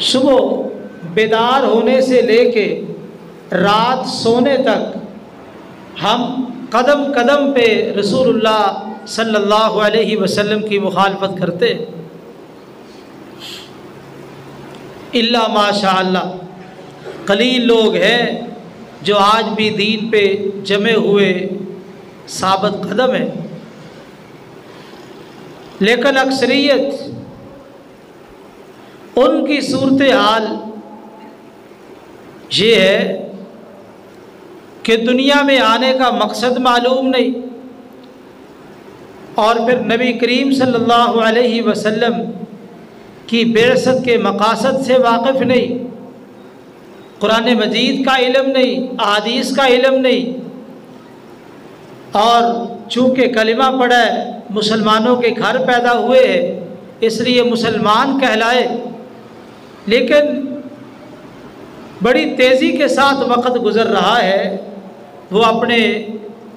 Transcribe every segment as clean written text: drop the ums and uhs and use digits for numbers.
صبح بیدار ہونے سے لے کے رات سونے تک ہم قدم قدم پہ رسول اللہ صلی اللہ علیہ وسلم کی مخالفت کرتے، الا ماشاء اللہ قلیل لوگ ہیں جو آج بھی دین پہ جمے ہوئے ثابت قدم ہیں، لیکن اکثریت ان کی صورتحال یہ ہے کہ دنیا میں آنے کا مقصد معلوم نہیں، اور پھر نبی کریم صلی اللہ علیہ وسلم کی بعثت کے مقاصد سے واقف نہیں، قرآن مجید کا علم نہیں، احادیث کا علم نہیں، اور چونکہ کلمہ پڑھا ہے، مسلمانوں کے گھر پیدا ہوئے ہیں اس لیے مسلمان کہلائے، لیکن بڑی تیزی کے ساتھ وقت گزر رہا ہے، وہ اپنے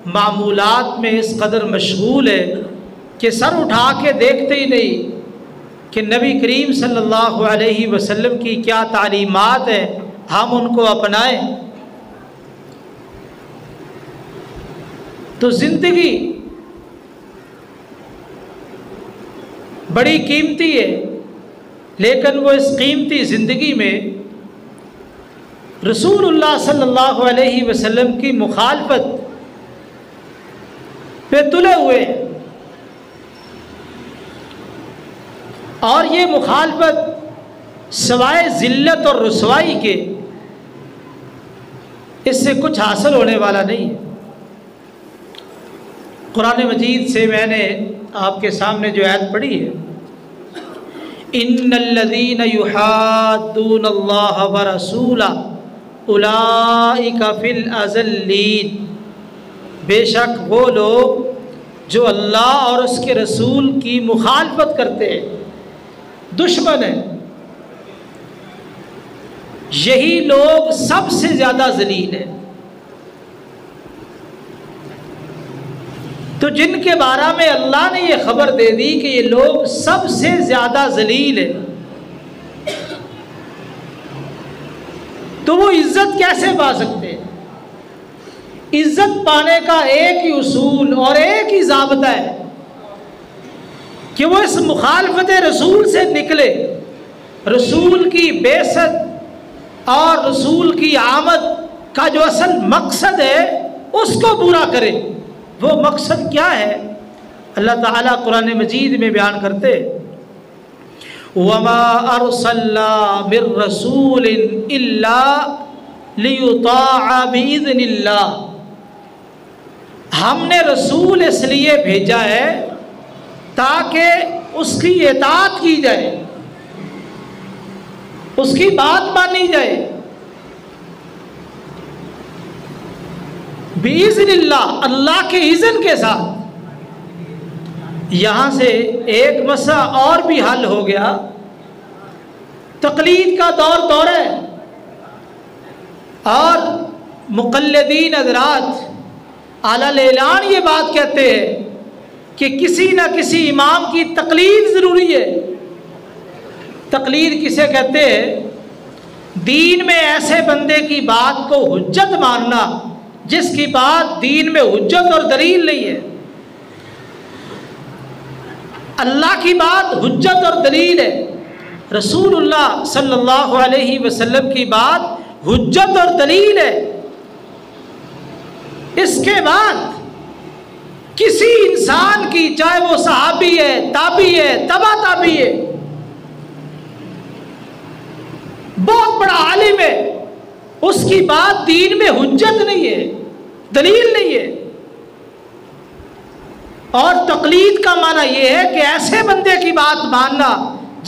معمولات میں اس قدر مشغول ہے کہ سر اٹھا کے دیکھتے ہی نہیں کہ نبی کریم صلی اللہ علیہ وسلم کی کیا تعلیمات ہیں، ہم ان کو اپنائیں۔ تو زندگی بڑی قیمتی ہے، لیکن وہ اس قیمتی زندگی میں رسول اللہ صلی اللہ علیہ وسلم کی مخالفت پہ تلے ہوئے ہیں، اور یہ مخالفت سوائے ذلت اور رسوائی کے اس سے کچھ حاصل ہونے والا نہیں ہے۔ قرآن مجید سے میں نے آپ کے سامنے جو آیت پڑھی ہے، ان الذین یحادون اللہ ورسولہ اولئک فی الاذلین، بے شک وہ لوگ جو اللہ اور اس کے رسول کی مخالفت کرتے ہیں، دشمن ہیں، یہی لوگ سب سے زیادہ ذلیل ہیں۔ تو جن کے بارے میں اللہ نے یہ خبر دے دی کہ یہ لوگ سب سے زیادہ ذلیل ہیں، تو وہ عزت کیسے پا سکتے ہیں؟ عزت پانے کا ایک ہی اصول اور ایک ہی ضابطہ ہے کہ وہ اس مخالفت رسول سے نکلے، رسول کی بعثت اور رسول کی آمد کا جو اصل مقصد ہے اس کو پورا کرے۔ وہ مقصد کیا ہے؟ اللہ تعالیٰ قرآن مجید میں بیان کرتے، وَمَا أَرْسَلْنَا مِن رَّسُولٍ إِلَّا لِيُطَاعَ بِإِذْنِ اللَّهِ، ہم نے رسول اس لیے بھیجا ہے تاکہ اس کی اطاعت کی جائے، اس کی بات مانی جائے، بِإِذْنِ اللَّهِ، اللہ کے اذن کے ساتھ۔ یہاں سے ایک مسئلہ اور بھی حل ہو گیا، تقلید کا دور ہے، اور مقلدین حضرات اعلیٰ اعلان یہ بات کہتے ہیں کہ کسی نہ کسی امام کی تقلید ضروری ہے۔ تقلید کسے کہتے ہیں؟ دین میں ایسے بندے کی بات کو حجت ماننا جس کی بات دین میں حجت اور دلیل نہیں ہے۔ اللہ کی بات حجت اور دلیل ہے، رسول اللہ صلی اللہ علیہ وسلم کی بات حجت اور دلیل ہے۔ اس کے بعد کسی انسان کی، چاہے وہ صحابی ہے، تابعی ہے، تبع تابعی ہے، بہت بڑا عالم ہے، اس کی بات دین میں حجت نہیں ہے، دلیل نہیں ہے۔ اور تقلید کا معنی یہ ہے کہ ایسے بندے کی بات ماننا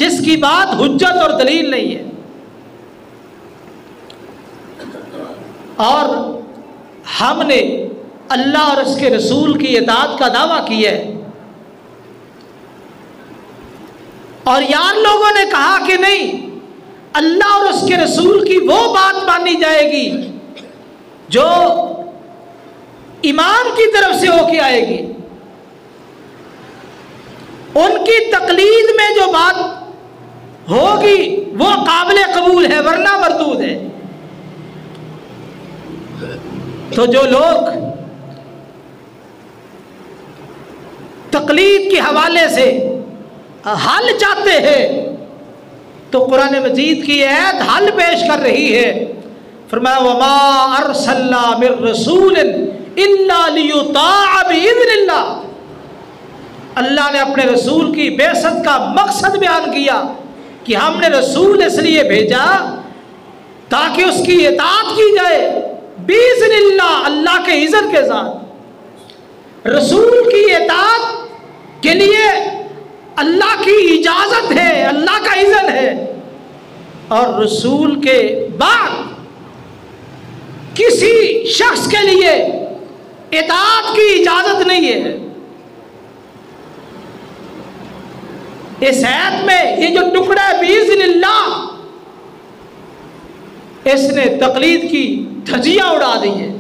جس کی بات حجت اور دلیل نہیں ہے۔ اور ہم نے اللہ اور اس کے رسول کی اطاعت کا دعویٰ کیا ہے، اور یار لوگوں نے کہا کہ نہیں، اللہ اور اس کے رسول کی وہ بات مانی جائے گی جو امام کی طرف سے ہو کے آئے گی، ان کی تقلید میں جو بات ہوگی وہ قابل قبول ہے ورنہ مردود ہے۔ تو جو لوگ تقلید کے حوالے سے حل چاہتے ہیں تو قرآن مجید کی آیت حل پیش کر رہی ہے۔ فرمایا وما ارسلنا من رسول الا لیطاع باذن اللہ، اللہ نے اپنے رسول کی بعثت کا مقصد بیان کیا کہ ہم نے رسول اس لیے بھیجا تاکہ اس کی اطاعت کی جائے، باذن اللہ، اللہ کے اذن کے ساتھ۔ رسول کی اطاعت کے لیے اللہ کی اجازت ہے، اللہ کا اذن ہے، اور رسول کے بعد کسی شخص کے لیے اطاعت کی اجازت نہیں ہے۔ اس آیت میں یہ جو ٹکڑا ہے باذن اللہ، اس نے تقلید کی دھجیاں اڑا دی ہے۔